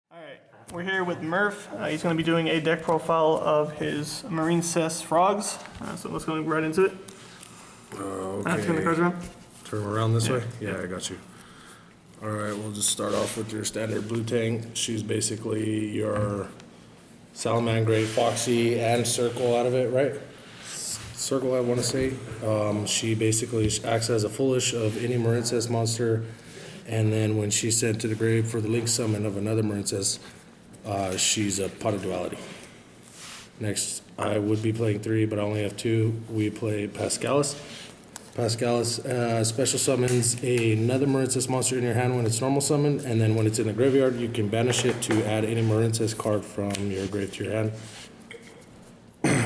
Alright, we're here with Murph. He's going to be doing a deck profile of his Marincess frogs. So let's go right into it. Okay. Turn the cards around. Turn them around this way? Yeah, I got you. Alright, we'll just start off with your standard blue tang. She's basically your Salamangreat, Foxy, and Circle out of it, right? Circle, I want to say. She basically acts as a foolish of any Marincess monster, and then when she's sent to the grave for the link summon of another Marincess, she's a pot of duality. Next, I would be playing 3, but I only have 2. We play Pascalis. Pascalis special summons another Marincess monster in your hand when it's normal summon, and then when it's in the graveyard, you can banish it to add any Marincess card from your grave to your hand,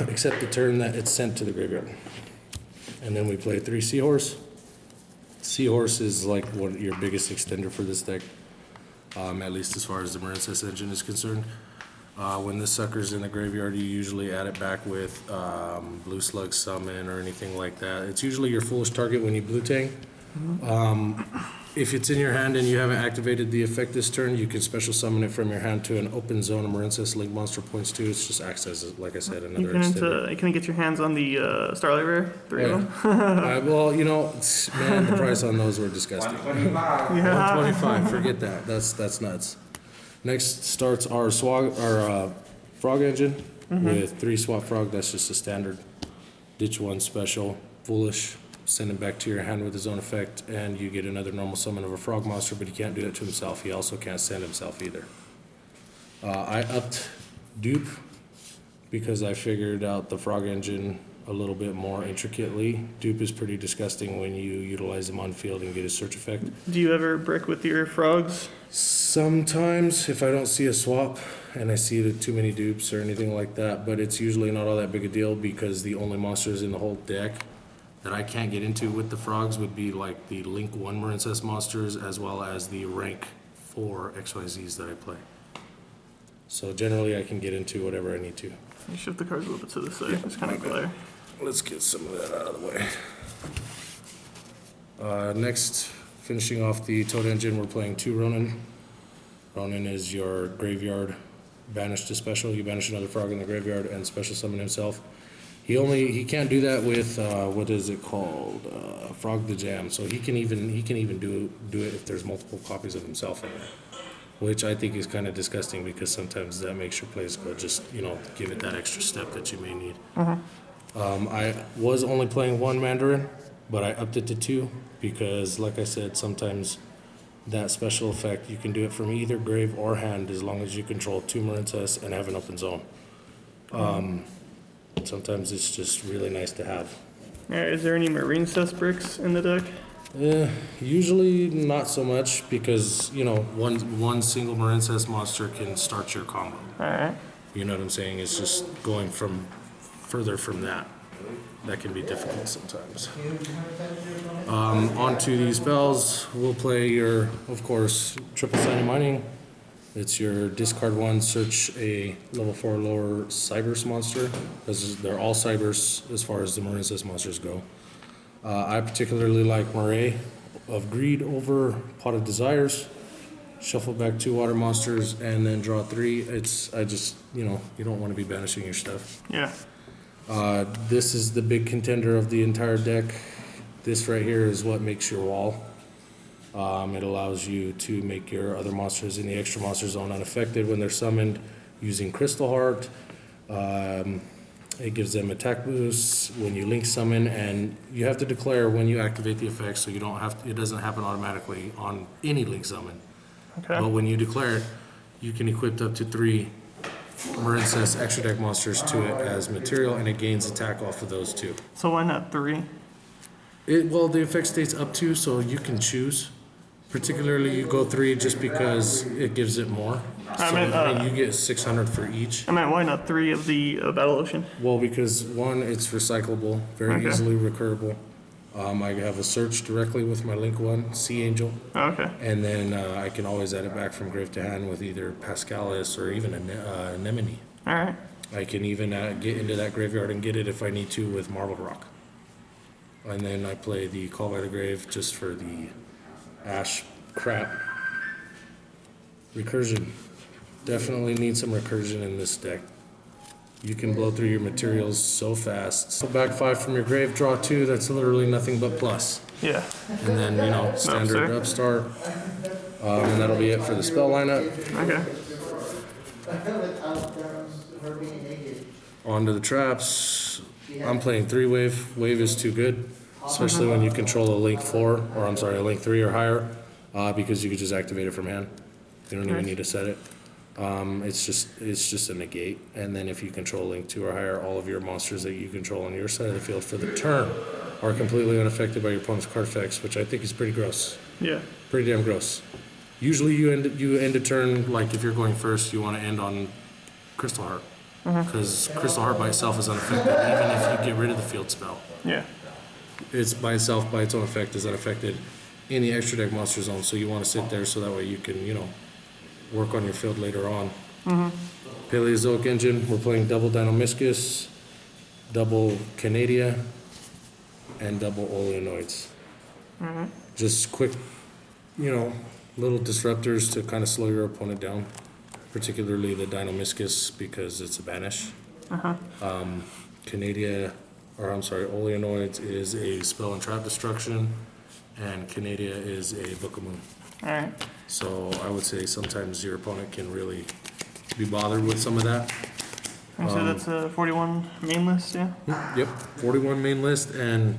except the turn that it's sent to the graveyard. And then we play 3 Seahorse. Seahorse is like your biggest extender for this deck, at least as far as the Marincess engine is concerned. When this sucker's in the graveyard, you usually add it back with Blue Slug Summon or anything like that. It's usually your foolish target when you blue tang. If it's in your hand and you haven't activated the effect this turn, you can special summon it from your hand to an open zone. A Marincess Link monster points to. It just acts as, like I said, another extender. You can get your hands on the Starlight Rare, 3 of them. Well, you know, man, the price on those were disgusting. 125. Yeah. 125, forget that. That's nuts. Next starts our frog engine with 3 swap frog. That's just a standard. Ditch 1 special, foolish. Send him back to your hand with his own effect, and you get another normal summon of a frog monster, but he can't do that to himself. He also can't send himself either. I upped dupe because I figured out the frog engine a little bit more intricately. Dupe is pretty disgusting when you utilize him on field and get his search effect. Do you ever brick with your frogs? Sometimes if I don't see a swap and I see too many dupes or anything like that, but it's usually not all that big a deal because the only monsters in the whole deck that I can't get into with the frogs would be like the Link 1 Marincess monsters as well as the rank 4 XYZs that I play. So generally I can get into whatever I need to. You shift the cards a little bit to the side. It's kind of glare. Let's get some of that out of the way. Next, finishing off the Toad engine, we're playing 2 Ronin. Ronin is your graveyard banished to special. You banish another frog in the graveyard and special summon himself. He can't do that with what is it called, Frog the Jam. So he can even do it if there's multiple copies of himself in there, which I think is kind of disgusting because sometimes that makes your plays go just give it that extra step that you may need. I was only playing 1 Mandarin, but I upped it to 2 because, like I said, sometimes that special effect you can do it from either grave or hand as long as you control 2 Marincess and have an open zone. Sometimes it's just really nice to have. Is there any Marincess bricks in the deck? Usually not so much because, one single Marincess monster can start your combo. Alright. You know what I'm saying? It's just going further from that. That can be difficult sometimes. On to these spells, we'll play your, of course, triple signing mining. It's your discard 1, search a level 4 or lower Cybers monster. They're all Cybers as far as the Marincess monsters go. I particularly like Murray of Greed over Pot of Desires. Shuffle back 2 water monsters and then draw 3. You don't want to be banishing your stuff. Yeah. This is the big contender of the entire deck. This right here is what makes your wall. It allows you to make your other monsters in the extra monster zone unaffected when they're summoned using Crystal Heart. It gives them attack boosts when you link summon, and you have to declare when you activate the effect, so it doesn't happen automatically on any link summon. Okay. But when you declare it, you can equip up to 3 Marincess extra deck monsters to it as material, and it gains attack off of those 2. So why not 3? The effect states up to, so you can choose. Particularly, you go 3 just because it gives it more. You get 600 for each. Why not 3 of the Battle Ocean? Well, because 1, it's recyclable, very easily recurable. I have a search directly with my Link 1, Sea Angel. Okay. And then I can always add it back from grave to hand with either Pascalis or even a Anemone. Alright. I can even get into that graveyard and get it if I need to with Marble Rock. And then I play the Call by the Grave just for the Ash crap. Recursion. Definitely need some recursion in this deck. You can blow through your materials so fast. So back 5 from your grave, draw 2, that's literally nothing but plus. Yeah. And then, you know, standard upstart. And that'll be it for the spell lineup. Okay. On to the traps. I'm playing 3-wave. Wave is too good, especially when you control a link 4, or I'm sorry, a link 3 or higher, because you could just activate it from hand. You don't even need to set it. It's just a negate. And then if you control link 2 or higher, all of your monsters that you control on your side of the field for the turn are completely unaffected by your opponent's card effects, which I think is pretty gross. Yeah. Pretty damn gross. Usually you end a turn, like if you're going first, you want to end on Crystal Heart. Because Crystal Heart by itself is unaffected, even if you get rid of the field spell. Yeah. It's by itself, by its own effect, is unaffected in the extra deck monster zone. So you want to sit there so that way you can, you know, work on your field later on. Paleozoic Engine, we're playing double Dinomischus, double Canadia, and double Oleonoids. Just quick, you know, little disruptors to kind of slow your opponent down, particularly the Dinomischus because it's a banish. Canadia, or I'm sorry, Oleonoids is a spell and trap destruction, and Canadia is a Book of Moon. Alright. So I would say sometimes your opponent can really be bothered with some of that. And so that's a 41 main list, yeah? Yep, 41 main list, and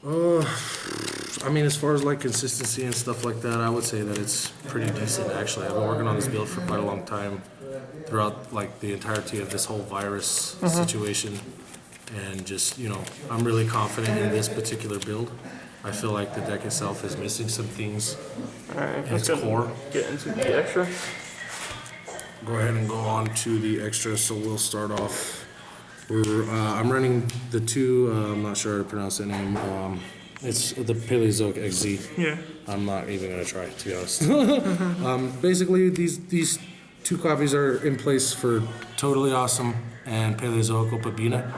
I mean, as far as like consistency and stuff like that, I would say that it's pretty decent actually. I've been working on this build for quite a long time, throughout like the entirety of this whole virus situation, and just, you know, I'm really confident in this particular build. I feel like the deck itself is missing some things Alright, in its core. Get into the extra. Go ahead and go on to the extra. So we'll start off. I'm running the 2. I'm not sure how to pronounce the name. It's the Paleozoic XZ. Yeah. I'm not even gonna try, to be honest. Basically, these 2 copies are in place for Totally Awesome and Paleozoic Opabina.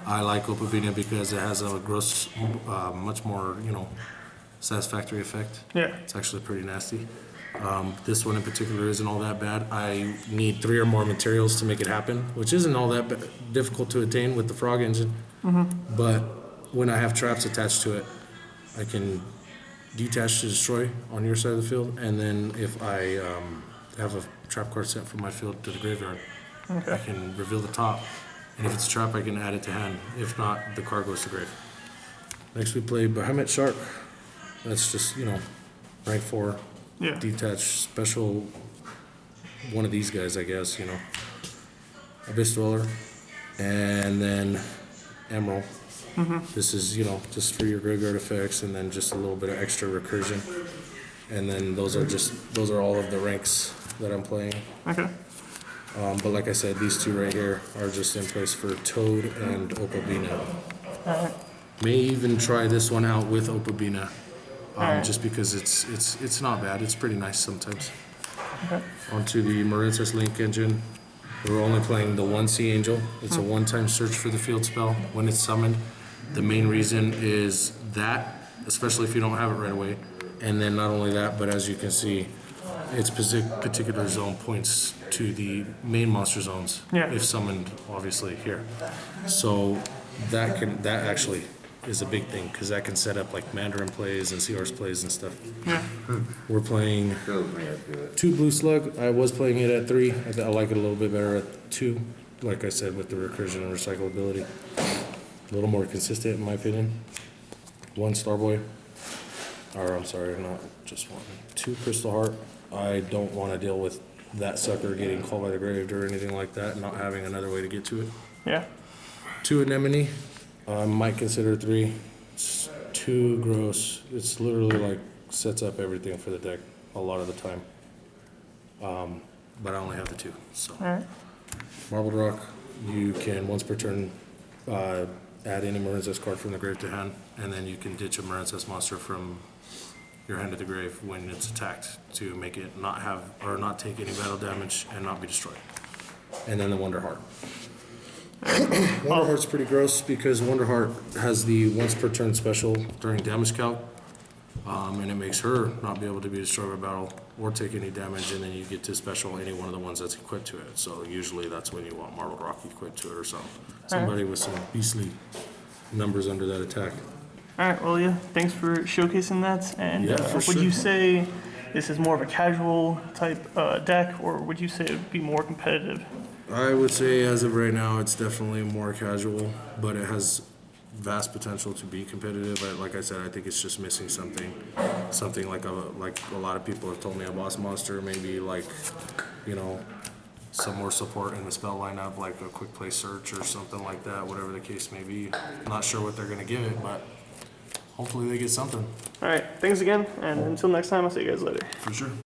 I like Opabina because it has a gross, much more, you know, satisfactory effect. Yeah. It's actually pretty nasty. This one in particular isn't all that bad. I need 3 or more materials to make it happen, which isn't all that difficult to attain with the Frog Engine. But when I have traps attached to it, I can detach to destroy on your side of the field, and then if I have a trap card sent from my field to the graveyard, I can reveal the top, and if it's a trap, I can add it to hand. If not, the card goes to grave. Next we play Behemoth Shark. That's just, you know, rank 4. Yeah. Detach special, one of these guys, I guess, you know. Abyss Dweller, and then Emerald. This is, you know, just for your graveyard effects, and then just a little bit of extra recursion. And then those are all of the ranks that I'm playing. Okay. But like I said, these 2 right here are just in place for Toad and Opabina. May even try this one out with Opabina. Just because it's not bad. It's pretty nice sometimes. Onto the Marincess Link Engine. We're only playing the 1 Sea Angel. It's a one-time search for the field spell when it's summoned. The main reason is that, especially if you don't have it right away. And then not only that, but as you can see, its particular zone points to the main monster zones, if summoned, obviously, here. So that actually is a big thing, because that can set up like Mandarin plays and Seahorse plays and stuff. Yeah. We're playing 2 Blue Slug. I was playing it at 3. I like it a little bit better at 2, like I said, with the recursion and recyclability. A little more consistent in my opinion. 1 Starboy, or I'm sorry, not just 1. 2 Crystal Heart. I don't want to deal with that sucker getting called by the grave or anything like that, and not having another way to get to it. Yeah. 2 Anemone. I might consider 3. It's too gross. It's literally like sets up everything for the deck a lot of the time. But I only have the 2. So Alright. Marbled Rock, you can once per turn add any Marincess card from the grave to hand, and then you can ditch a Marincess monster from your hand to the grave when it's attacked to make it not have or not take any battle damage and not be destroyed. And then the Wonder Heart. Wonder Heart's pretty gross because Wonder Heart has the once per turn special during damage calc. And it makes her not be able to be destroyed by battle or take any damage, and then you get to special any one of the ones that's equipped to it. So usually that's when you want Marbled Rock equipped to it or something. Somebody with some beastly numbers under that attack. All right, well, yeah, thanks for showcasing that. And Yeah, for would sure. you say this is more of a casual type deck, or would you say it would be more competitive? I would say as of right now, it's definitely more casual, but it has vast potential to be competitive. Like I said, I think it's just missing something like a lot of people have told me, a boss monster, maybe like, you know, some more support in the spell lineup, like a quick play search or something like that, whatever the case may be. Not sure what they're gonna give it, but hopefully they get something. All right, thanks again, and until next time, I'll see you guys later. For sure.